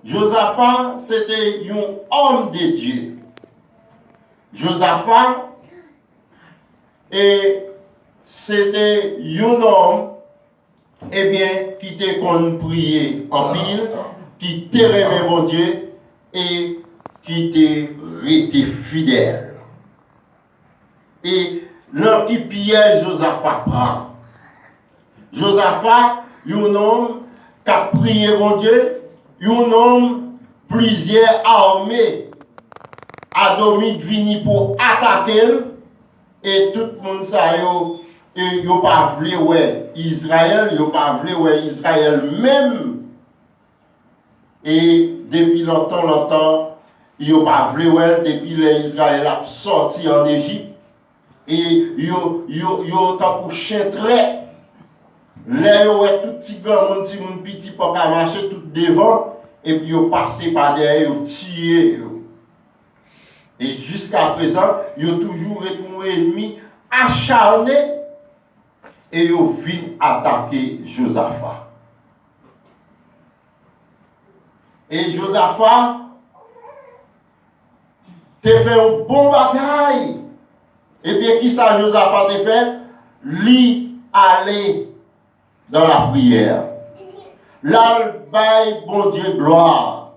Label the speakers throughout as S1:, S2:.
S1: Josaphat, c'était un homme de Dieu. Josaphat, et c'était un homme, eh bien, qui était qu'on prier en pile, qui t'aimait mon Dieu, et qui était resté fidèle. Et l'homme qui piège Josaphat prend. Josaphat, un homme qui a prié mon Dieu, un homme, plusieurs armées, Adomite vini pour attaquer, et tout le monde ça, yo pas voulu ouais Israël, yo pas voulu ouais Israël même. Et depuis longtemps, yo pas voulu ouais depuis l'Israël a sorti en Égypte. Et yo tant pour chien trait. Là yo ouais tout petit grand monde petit pour marcher tout devant et puis yo passé par derrière yo tiré. Et jusqu'à présent, ils ont toujours été ennemis acharnés et ils viennent attaquer Josaphat. Et Josaphat te fait un bon bagaille. Et bien, qui ça Josaphat te fait? Lui aller dans la prière. Là, bail bon Dieu gloire.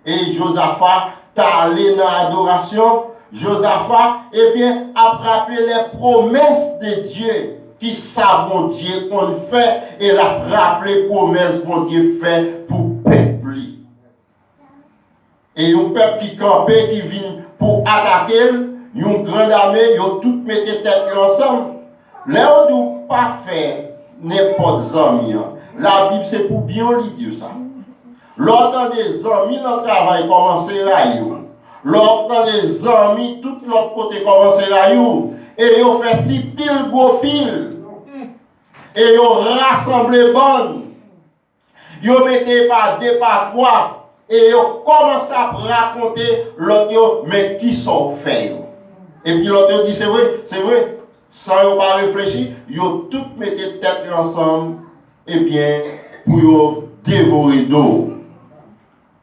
S1: Et Josaphat allé dans l'adoration, Josaphat, eh bien, a rappelé les promesses de Dieu, qui ça, mon Dieu, qu'on fait, et il a rappelé les promesses, mon Dieu, fait pour peuple. Et un peuple qui campait, qui vient pour attaquer, une grande armée, ils ont toutes mis tête ensemble. Là, on ne doit pas faire n'importe amis. La Bible, c'est pour bien lui dire ça. L'autre des amis dans le travail commence à y. L'autre des amis, tout l'autre côté commence à y. Et ils fait petit pile, gros pile. Et ils rassemblent bonne. Ils mettent par deux, par trois. Et ils commencent à raconter l'autre, mais qui sont faits. Et puis l'autre dit, c'est vrai. Sans pas réfléchir, ils tout mettent tête ensemble. Et bien, pour dévorer d'eau.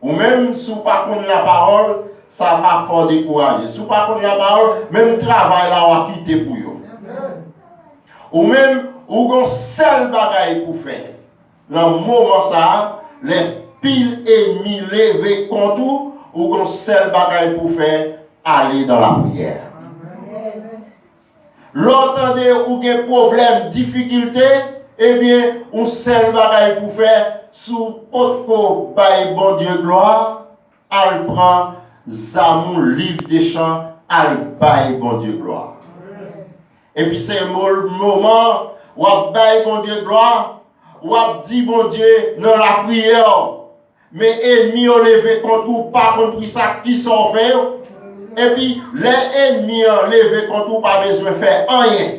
S1: Ou même si vous ne pas connaissez la parole, ça va fort décourager. Si vous ne pas connaissez la parole, même travail là, on va quitter pour vous. Ou même, vous avez un seul bagage pour faire. Dans le moment ça, les piles ennemis levés contre vous, vous avez un seul bagage pour faire, aller dans la prière. L'autre, vous avez un problème, difficulté, eh bien, un seul bagage pour faire, sous potko bail bon Dieu gloire, elle prend Zamou livre des chants, elle bail bon Dieu gloire. Et puis c'est le moment où elle bail bon Dieu gloire, où elle dit bon Dieu dans la prière, mais ennemis ont levé contre vous, pas compris ça qui sont fait. Et puis les ennemis ont levé contre vous, pas besoin de faire rien.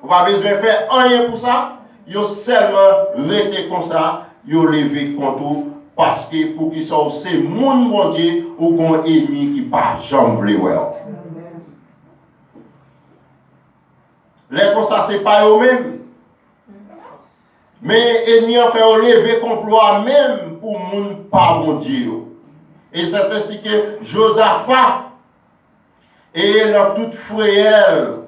S1: Vous pas besoin de faire rien pour ça. Ils seulement resté comme ça, ils ont levé contre vous parce que pour qu'ils soient c'est mon Dieu ou un ennemi qui pas jamais voulu voir. Les comme ça c'est pas eux-mêmes. Mais ennemi a fait lever complot même pour mon pas mon Dieu. Et c'est ainsi que Josaphat et dans toute frayeur,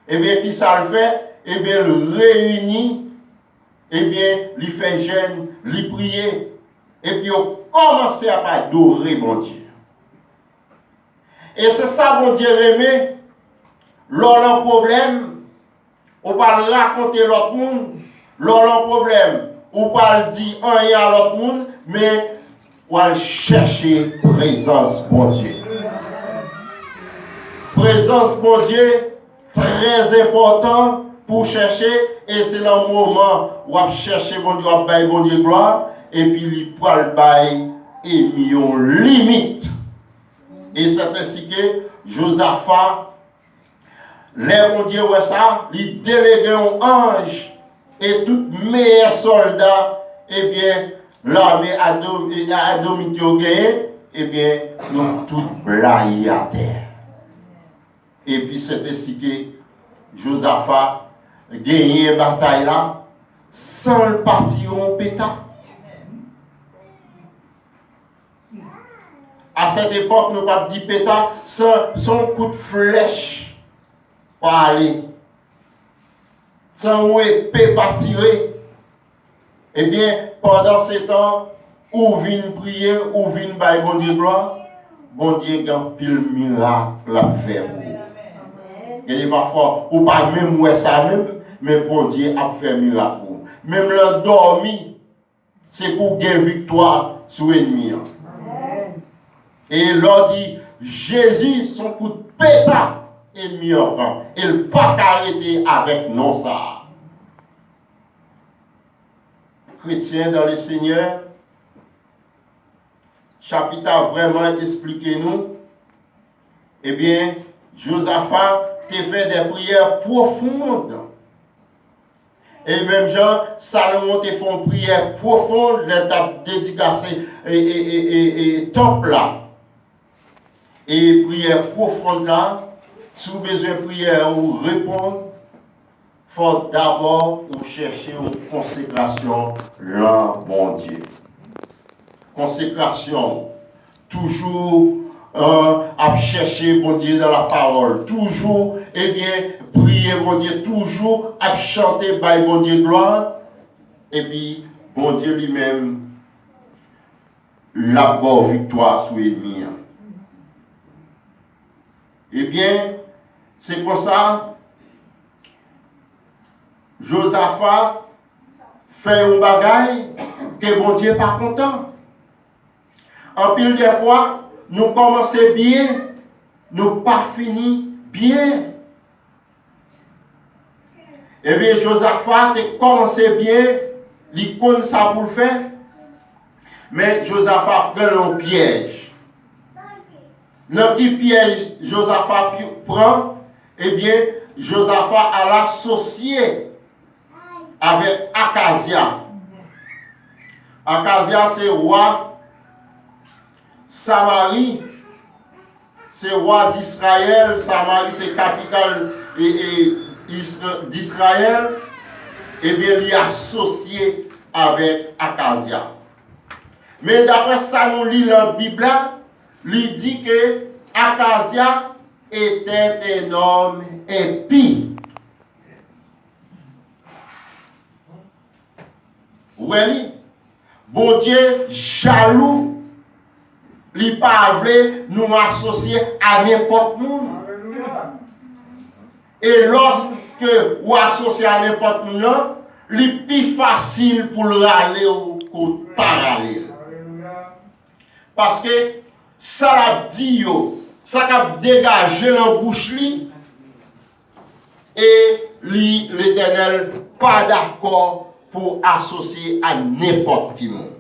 S1: et bien qui ça le fait? Eh bien, le réunit, eh bien, il fait jeûne, il prier, et puis il commence à adorer mon Dieu. Et c'est ça, mon Dieu aimé, lors d'un problème, on va raconter l'autre monde, lors d'un problème, on va dire rien à l'autre monde, mais on va chercher présence, mon Dieu. Présence, mon Dieu, très important. Pour chercher, et c'est le moment où on cherche bon Dieu, on baille bon Dieu gloire, et puis il peut le bailler et mis en limite. Et c'est ainsi que Josaphat, les bon Dieu, ouais ça, il délégue un ange, et tout meilleur soldat, et bien, l'armée Adomite au gagné, et bien, nous tous blaillés à terre. Et puis c'est ainsi que Josaphat gagné une bataille là, sans le partir en pétard. À cette époque, nous pas dit pétard, son coup de flèche pour aller. Sans épée pas tirer. Eh bien, pendant ces temps, ou vient prier, ou vient bailler bon Dieu gloire, bon Dieu a pile miracle à faire. Et parfois, ou pas même ouais ça même, mais bon Dieu a fait miracle. Même le dormi, c'est pour gagner victoire sur l'ennemi. Et l'on dit, Jésus, son coup de pétard, ennemi en camp. Il n'a pas arrêté avec non ça. Chrétiens dans le Seigneur, chapitre a vraiment expliqué nous. Eh bien, Josaphat a fait des prières profondes. Et même Jean, Salomon a fait une prière profonde, l'étape dédicacée et temple là. Et prière profonde là, si vous avez besoin de prière ou répondre, il faut d'abord chercher une consécration là, bon Dieu. Consécration, toujours à chercher bon Dieu dans la parole, toujours, eh bien, prier bon Dieu, toujours à chanter by bon Dieu gloire, et puis bon Dieu lui-même, la bonne victoire sur l'ennemi. Eh bien, c'est pour ça, Josaphat fait un bagaille que bon Dieu n'est pas content. En pile des fois, nous commençons bien, nous pas fini bien. Eh bien, Josaphat a commencé bien, il connaît ça pour le faire, mais Josaphat prend un piège. Dans qui piège Josaphat prend, eh bien, Josaphat a l'associé avec Akazia. Akazia, c'est roi Samarie, c'est roi d'Israël. Samarie, c'est capitale d'Israël. Eh bien, il est associé avec Akazia. Mais d'après ça, nous lisons la Bible, il dit que Akazia était un homme impie. Oui, bon Dieu jaloux, il pas voulu nous associer à n'importe qui. Et lorsque vous associez à n'importe qui, il est plus facile pour le râler ou pour râler. Parce que ça l'a dit, ça a dégagé la bouche et l'Éternel pas d'accord pour associer à n'importe qui monde.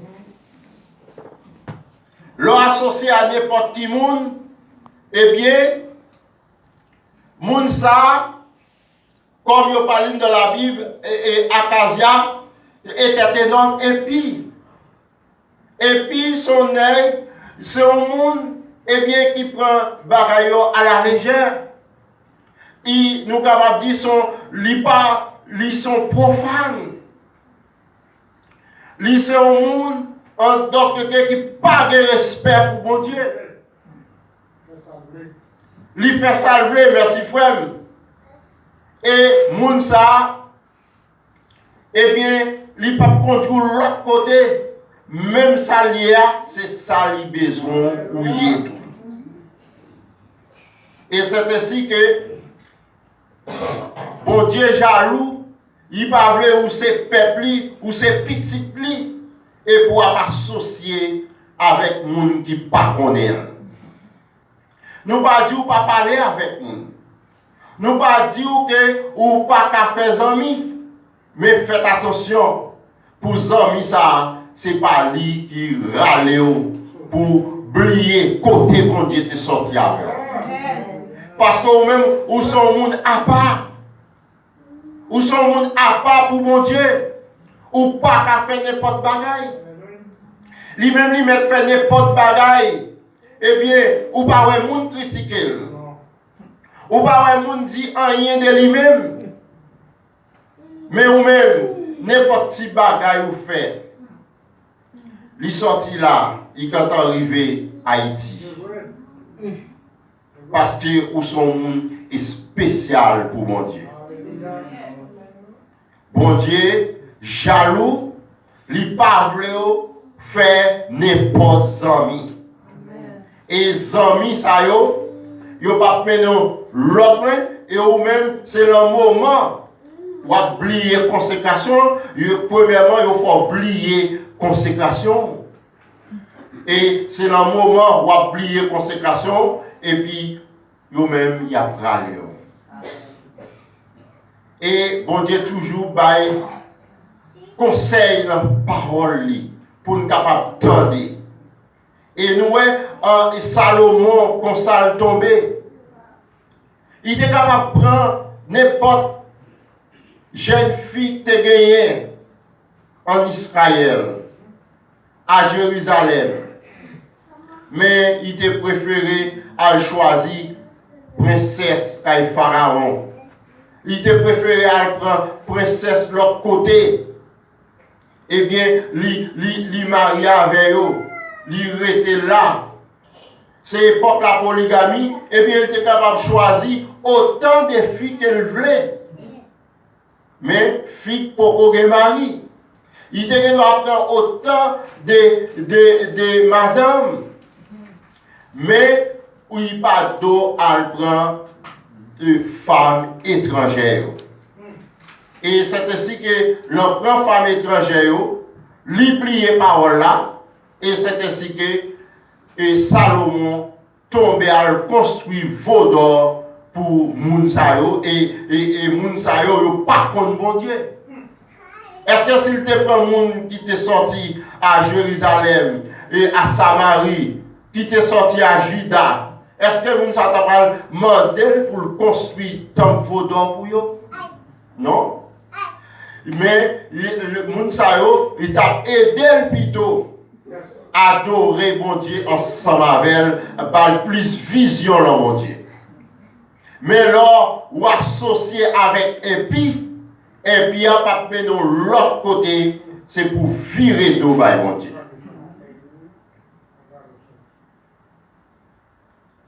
S1: L'associer à n'importe qui monde, eh bien, moun ça, comme il parle dans la Bible, Akazia était un homme impie. Et puis son œil, c'est un monde eh bien, qui prend bagaille à la légère. Et nous capables de dire ils sont profanes. Ils sont un monde en tant que quelqu'un qui n'a pas de respect pour bon Dieu. Ils fait salver, merci frère. Et moun ça, eh bien, ils ne peuvent pas contrôler l'autre côté. Même ça, c'est ça li besoin ou y tout. Et c'est ainsi que bon Dieu jaloux, il va vouloir ou ses peuples ou ses petites li et pour associer avec moun qui pas connaît. Nous pas dire ou pas parler avec nous. Nous pas dire que ou pas faire amis, mais faites attention pour amis ça. C'est pas lui qui râle pour oublier côté bon Dieu te sorti avec. Parce que ou même ou son monde à part. Ou son monde à part pour bon Dieu. Ou pas qu'à faire n'importe bagaille. Lui-même lui met faire n'importe bagaille. Eh bien, ou pas ouais monde critiquer. Ou pas ouais monde dit rien de lui-même. Mais ou même n'importe petit bagaille ou fait. Il sorti là, il quand arrivé Haïti. Parce que vous sont spécial pour mon Dieu. Bon Dieu, jaloux, li pa vle faire n'importe ami. Et amis ça yo pas mené l'autre et ou même c'est le moment ou oublier consécration, premièrement il faut oublier consécration. Et c'est le moment où oublier consécration et puis yo même y a pralé. Et bon Dieu toujours bail conseil dans parole pour nous capable tendre. Et nous Salomon quand ça tombé, il était capable de prendre n'importe jeune fille qui gagné en Israël, à Jérusalem. Mais il était préféré à choisir princesse qu'à Pharaon. Il était préféré à prendre princesse de l'autre côté. Eh bien, li marié avec eux, li était là. C'est l'époque la polygamie, eh bien, il était capable de choisir autant de filles qu'elle voulait. Mais, filles pour qu'elle marie. Il était capable de prendre autant de madame. Mais, il n'y a pas d'eau à prendre de femmes étrangères. Et c'est ainsi que l'on prend femme étrangère, lui plier parole là, et c'est ainsi que Salomon tombe à construire Vaudor pour Mounsayo, et Mounsayo pas contre bon Dieu. Est-ce que s'il te prend moun qui t'est sorti à Jérusalem et à Samarie, qui t'est sorti à Juda, est-ce que moun sa t'a pas demandé pour construire tant Vaudor pour yo? Non. Mais le Mounsayo, il t'a aidé plutôt à adorer mon Dieu ensemble avec elle, par plus vision dans mon Dieu. Mais là, ou associé avec Epi a pas de l'autre côté, c'est pour virer d'eau par mon Dieu.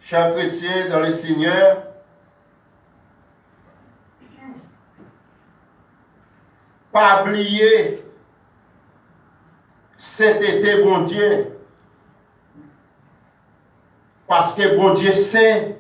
S1: Chers chrétiens dans le Seigneur, pas oublier cet été, bon Dieu, parce que bon Dieu sait,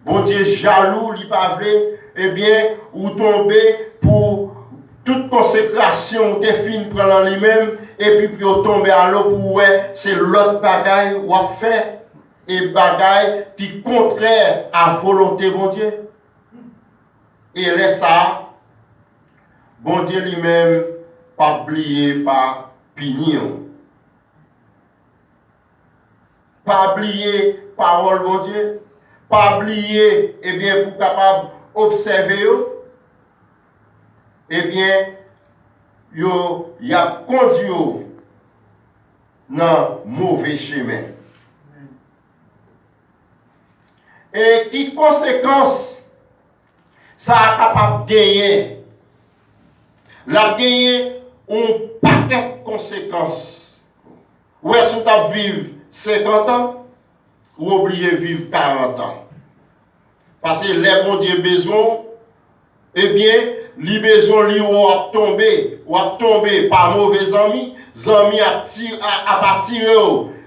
S1: bon Dieu jaloux, il pas vrai, eh bien, ou tomber pour toute consécration, ou te fin prendre lui-même, et puis vous tomber à l'eau pour ouais, c'est l'autre bagaille ou à faire, et bagaille qui contraire à volonté, bon Dieu. Et laisse ça. Bon Dieu lui-même, pas oublier, pas punir. Pas oublier parole, bon Dieu. Pas oublier, eh bien, pour capable observer, eh bien, y a conduit dans mauvais chemin. Et qui conséquence ça a capable de gagner? La gagné un paquet de conséquences. Ou est-ce que tu vivre 50 ans ou oublier vivre 40 ans? Parce que les bon Dieu besoin, eh bien, les besoins li ou a tomber par mauvais amis à partir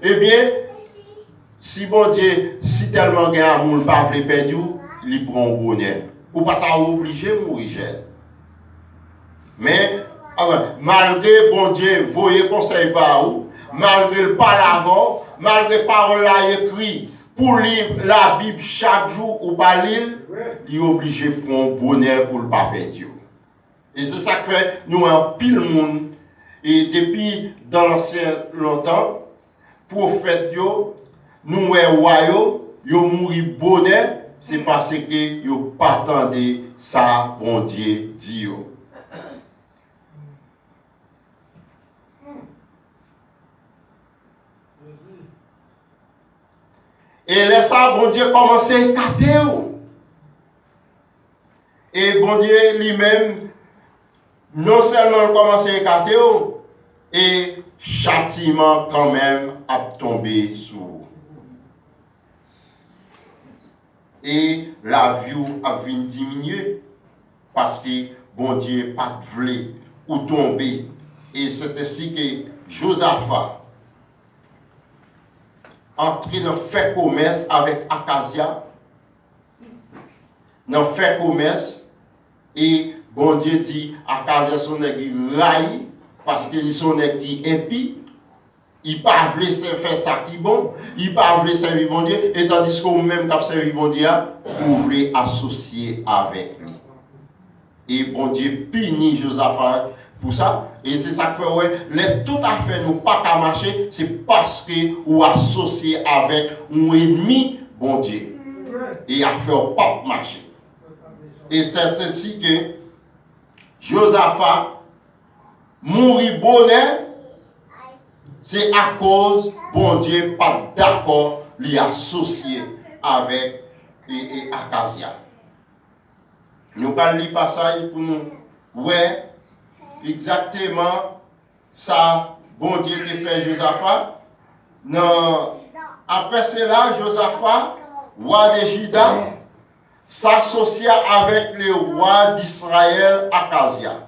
S1: eh bien, si bon Dieu, si tellement gain amour pas veut perdre, il prend bonheur. Ou pas ta obligé mourir. Mais malgré bon Dieu, voyez conseil par où, malgré le palavant, malgré parole là écrit pour lire la Bible chaque jour ou pas lire, il est obligé de prendre bonheur pour le pas perdre. Et c'est ça que fait nous en pile monde. Et depuis dans l'ancien longtemps, prophète yo, nous royaux, yo mouri bonheur, c'est parce que yo pas attendé ça bon Dieu dit yo. Et laisse ça, bon Dieu, commencer à écarter. Et bon Dieu lui-même, non seulement commencer à écarter, et châtiment quand même a tombé sur vous. Et la vie a vu diminuer parce que bon Dieu pas voulu ou tomber. Et c'est ainsi que Josaphat entré dans le fait commerce avec Acasia, dans le fait commerce, et bon Dieu dit Acasia son nègre raille parce qu'il son nègre qui impie. Il ne pas voulu faire ça qui bon, il ne pas voulu servir bon Dieu, et tandis que même qui servi bon Dieu, vous voulez associer avec lui. Et bon Dieu punit Josaphat pour ça, et c'est ça que fait, ouais, tout à fait nous pas qu'à marcher, c'est parce que vous associez avec un ennemi bon Dieu, et à faire pas marcher. Et c'est ainsi que Josaphat mourit bonheur. C'est à cause, bon Dieu, pas d'accord, lui associer avec Acasia. Nous allons lire le passage pour nous. Ouais, exactement ça, bon Dieu qui fait Josaphat. Non, après cela, Josaphat, roi de Juda, s'associa avec le roi d'Israël, Acasia,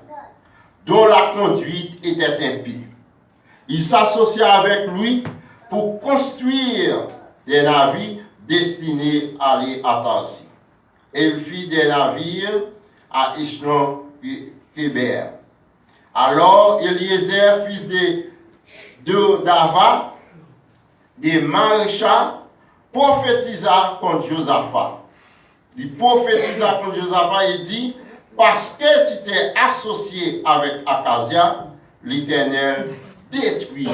S1: dont la conduite était impie. Il s'associa avec lui pour construire des navires destinés à aller à Tarsis. Il fit des navires à Échelon-Kéber. Alors Eliezer, fils de Dava, des maréchals, prophétisa contre Josaphat. Il prophétisa contre Josaphat et dit, parce que tu t'es associé avec Acasia, l'Éternel détruit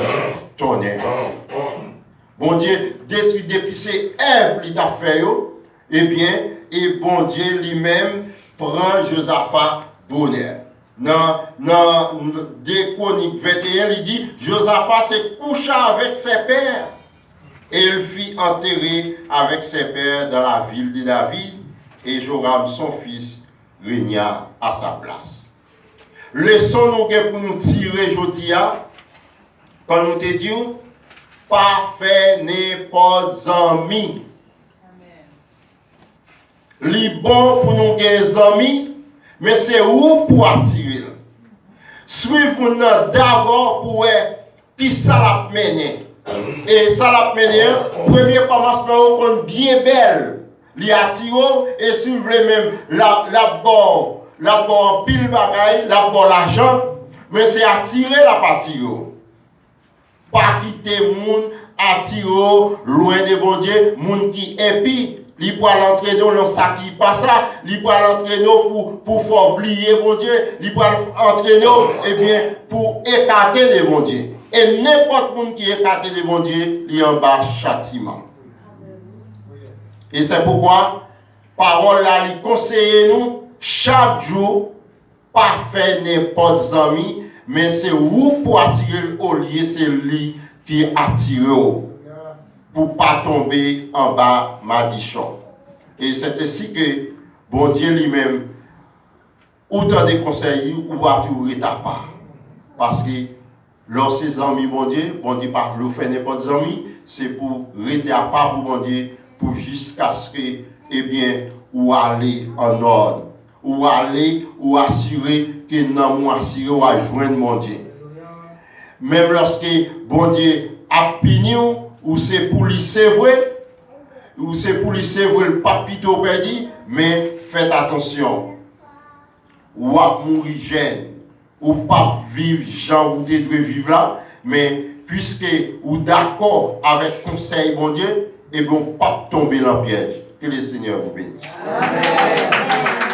S1: ton œuvre. Bon Dieu détruit depuis ces œuvres qu'il t'a fait, eh bien, et bon Dieu lui-même prend Josaphat bonheur. Dans 2 Chroniques 21, il dit, Josaphat se coucha avec ses pères et il fit enterrer avec ses pères dans la ville de David et Joram, son fils, régna à sa place. Leçon nous pour nous tirer aujourd'hui, quand nous te disons, pas faire n'importe amis. Li bon pour nous des amis, mais c'est où pour attirer. Suivez-nous d'abord pour qui ça l'a mené. Et ça l'a mené, premier commencement, on bien belle. Li attire et si vous voulez même la bord pile bagaille, la bord l'argent, mais c'est attirer la partie. Pas quitter moun, attirer loin de bon Dieu, moun qui impie. Li pour l'entraîner dans ça qui passe ça, li pour l'entraîner pour faire oublier bon Dieu, li pour l'entraîner eh bien pour écarter les bon Dieu. Et n'importe monde qui écarte les bon Dieu, il en bas châtiment. Et c'est pourquoi parole là li conseille nous chaque jour pas faire n'importe ami, mais c'est où pour attirer au lieu c'est lui qui attire pour pas tomber en bas madichon. Et c'est ainsi que bon Dieu lui-même autant de conseils ou va tout ta part. Parce que lorsque ses amis bon Dieu pas vous faire n'importe amis, c'est pour rester à part pour bon Dieu pour jusqu'à ce que eh bien ou aller en ordre ou aller ou assurer que non ou assurer ou à joindre mon Dieu. Même lorsque bon Dieu a puni ou c'est pour lui c'est vrai, ou c'est pour lui c'est vrai le papito perdu, mais faites attention. Ou à mourir jeune, ou pas vivre genre où tu dois vivre là, mais puisque ou d'accord avec conseil bon Dieu, et bon pas tomber dans le piège. Que le Seigneur vous bénisse. Amen.